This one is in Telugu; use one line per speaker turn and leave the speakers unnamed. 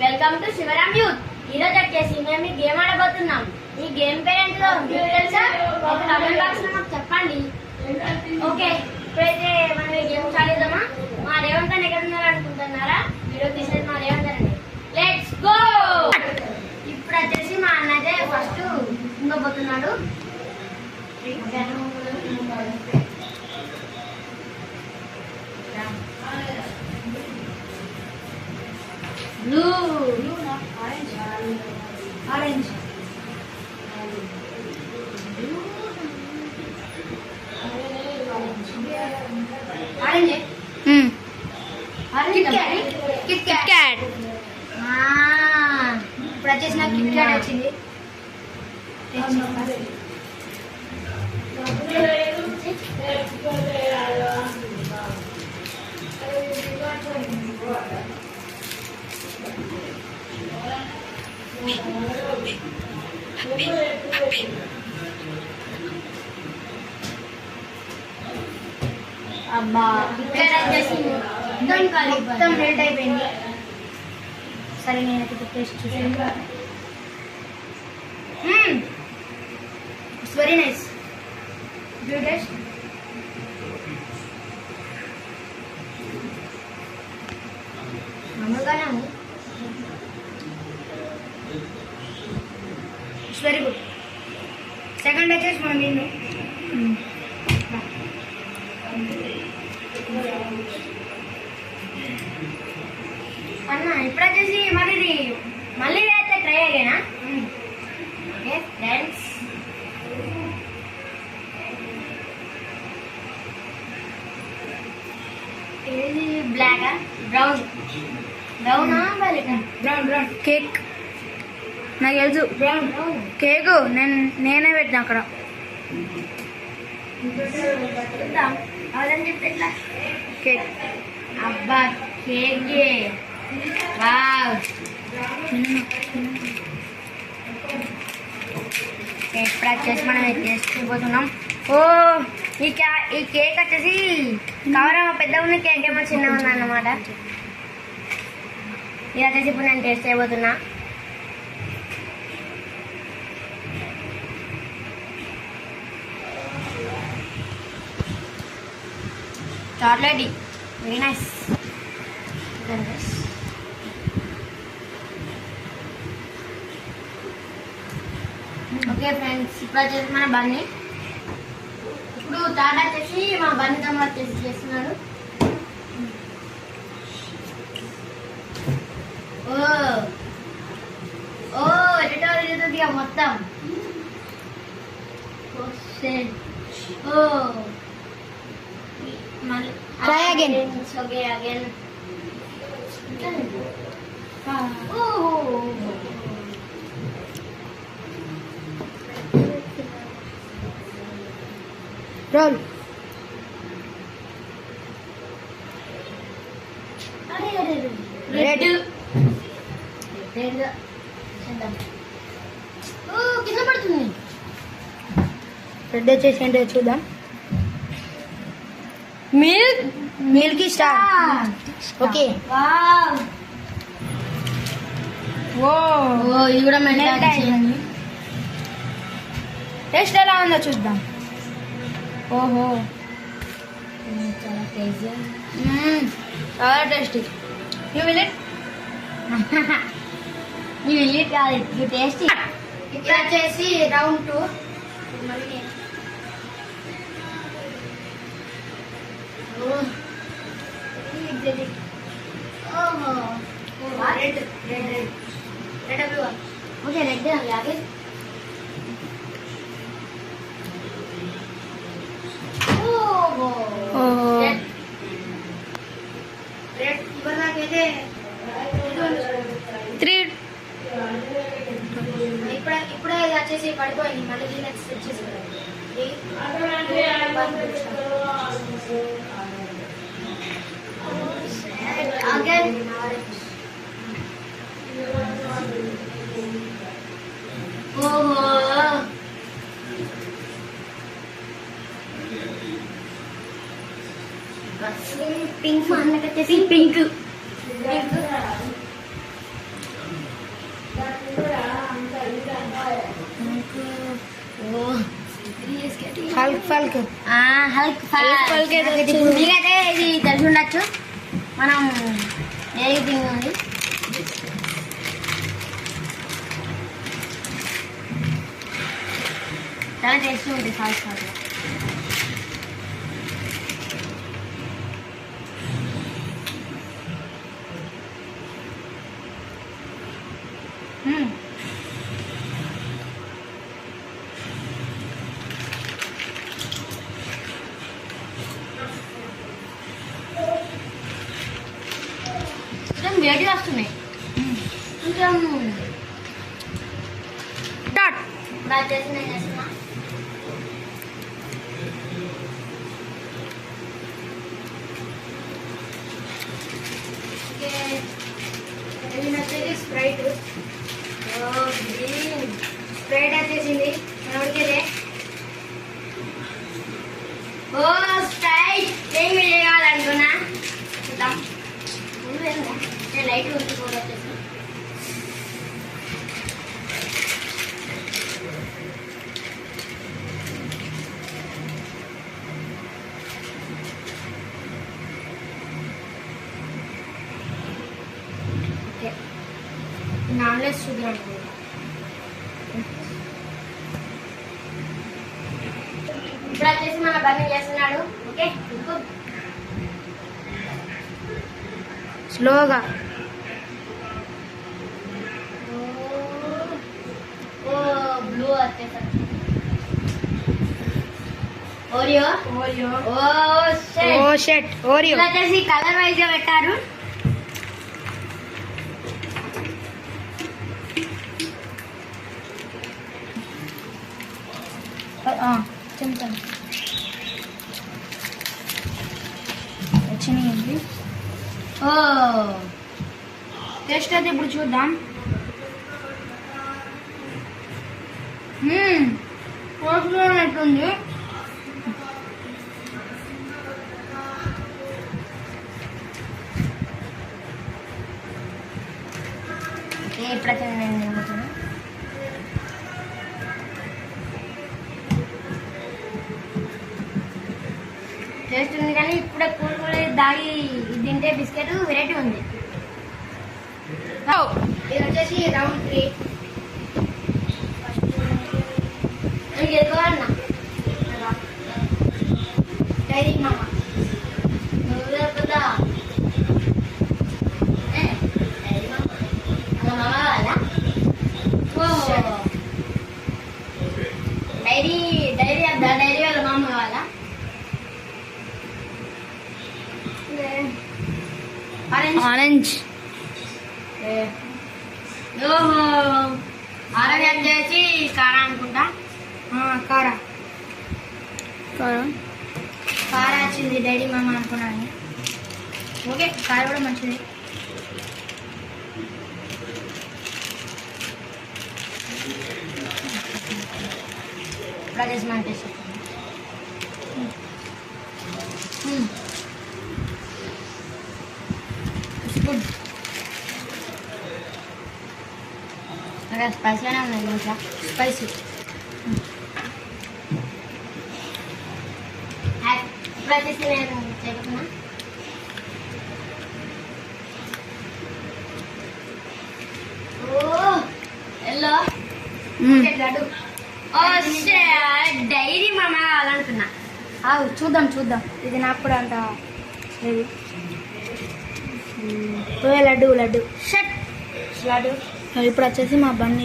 Welcome to Shivaram youth. ఈరోజు వచ్చేసి మేము ఈ గేమ్ ఆడబోతున్నాం. ఈ గేమ్ పేరెంట్స్ మీకు తెలుసా? కామెంట్ బాక్స్ లో మాకు చెప్పండి. ఓకే, ఇప్పుడైతే మనం ఈ గేమ్ స్టార్ట్ చేద్దామా? మా రేవంత్ అని ఎక్కడ ఉన్నారు అనుకుంటున్నారా? వీడియో తీసేది మా రేవంత్ అండి. Let's go. ఇప్పుడు వచ్చేసి మా అన్నదే ఫస్ట్ ఇంకోబోతున్నాడు. Blue, orange, Kit Kat. ఇప్పుడు వచ్చేసి నాకు కిట్ క్యాట్ వచ్చింది. అబ్బా, ఇక్కడ వచ్చేసి మొత్తం మెల్ట్ అయిపోయింది. సరే నేనైతే టేస్ట్ చూసాను. It's very nice. Do taste. మామూలుగానే ఉంది. It's very good. సెకండ్ వచ్చేసి మనం నేను అన్న ఇప్పుడు వచ్చేసి మరి ఇది మళ్ళీ అయితే ట్రై అయ్యానా? ఓకే ఫ్రెండ్స్, ఇది బ్లాక్ బ్రౌన్ బ్రౌనా బ్రౌన్ బ్రౌన్ కేక్ నాకు తెలుసు. బ్రౌన్ కేకు నేనే పెట్టిన అక్కడ. అవదని చెప్తే ఎట్లా? కేక్. అబ్బా కేక్. వావ్. ఇప్పుడు వచ్చేసి మనం చేసుకోబోతున్నాం. ఓ ఈ కేక్ వచ్చేసి కవర్ పెద్దగా ఉన్న కేక్ ఏమో చిన్నగా ఉంది అన్నమాట. ఇది వచ్చేసి ఇప్పుడు నేను టేస్ట్ చేయబోతున్నా. Chocolate very nice. Okay friends, ఇప్పుడు వచ్చేసి మన బన్నీ. ఇప్పుడు తాట వచ్చేసి మా బన్నీ తమ్ముడు వచ్చేసి చేస్తున్నాడు. ఓ ఓ ఎటో తిరుగుతుంది మొత్తం. ఓ try again. Okay, again. Oh. Roll. Red. Red. Oh, కింద పడుతుంది. రెడ్ వచ్చేసి ఏంటో చూద్దాం. Milky star. ఓకే. వావ్. ఓ ఇది కూడా మెల్ట్ అయింది. టేస్ట్ ఎలా ఉందో చూద్దాం. ఓహో చాలా టేస్టీ. చాలా tasty. You will it. You will it కాదు, యూ టేస్టీ. ఇక్కడ వచ్చేసి రౌండ్ 2. మళ్ళీ ఓకే రెడ్ అలాగే. ఇప్పుడు నాకైతే 3 ఇప్పుడే వచ్చేసి పడిపోయింది. మళ్ళీ నెక్స్ట్ వచ్చేసి again. Oh. Pink pink
Hulk ఫల్క్
మీకైతే ఇది తెలిసి ఉండొచ్చు. మనం ఏ థింగ్ ఉంది చాలా టేస్టీ ఉంటుంది సాల్ట్ సాల్ట్. కొంచెం వేడిగా వస్తున్నాయి. కొంచెం ఇప్పుడు వచ్చేసి నేను చేస్తున్నా. ఇది వచ్చేసి స్ప్రైట్. స్ప్రైట్ వచ్చేసింది మనోడికే. ఓ స్ప్రైట్ ఏం చేయాలనుకున్నా చూద్దాం. నేను లైట్ ఉంచుకోవాలి వచ్చేసి. నాన్లెస్ షుగర్ అనుకుంటా. ఇప్పుడు వచ్చేసి మన బన్నీ చేస్తున్నాడు. ఓకే
స్లోగా.
బ్లూ వచ్చేసి ఓరియో.
ఓ షట్ ఓరియో
వచ్చేసి కలర్ వైజ్ గా పెట్టారు.
చెంచాను వచ్చినాయండి.
ఓ
టేస్ట్ అయితే ఇప్పుడు చూద్దాం.
ఎట్లుంది? ఇప్పుడు నేను నమ్ముతాను. టేస్ట్ ఉంది కానీ ఇప్పుడే కూల్ కూల్ దాగి ఇది తింటే బిస్కెట్ వెరైటీ ఉంది. ఇది వచ్చేసి రౌండ్ 3. నీకు ఎక్కువ అన్నా డైరీ మామ నువ్వు లేకపోతా డైరీ మామ మామ వాళ్ళ. డైరీ డైరీ అద్దా డైరీ వాళ్ళ మామ వాళ్ళ.
ఆరెంజ్
ఓహో ఆరెంజ్ వచ్చేసి కారా అనుకుంటా.
కారా
కారా వచ్చింది డైరీ మామ అనుకున్నాను. ఓకే కారా కూడా మంచిది. ప్రదేశం అంటే గుడ్. అక్కడ స్పైసీగానే ఉన్నాయి కొంచెం స్పైసీ. ఇప్పుడు వచ్చేసి నేను చెప్తున్నా. ఓ ఎల్లో లడ్డు. డైరీ మామ కావాలనుకున్నా.
చూద్దాం చూద్దాం. ఇది నాకు కూడా అంత లేదు. లడ్డు లడ్డు
షట్ లడ్డు.
ఇప్పుడు వచ్చేసి మా బన్నీ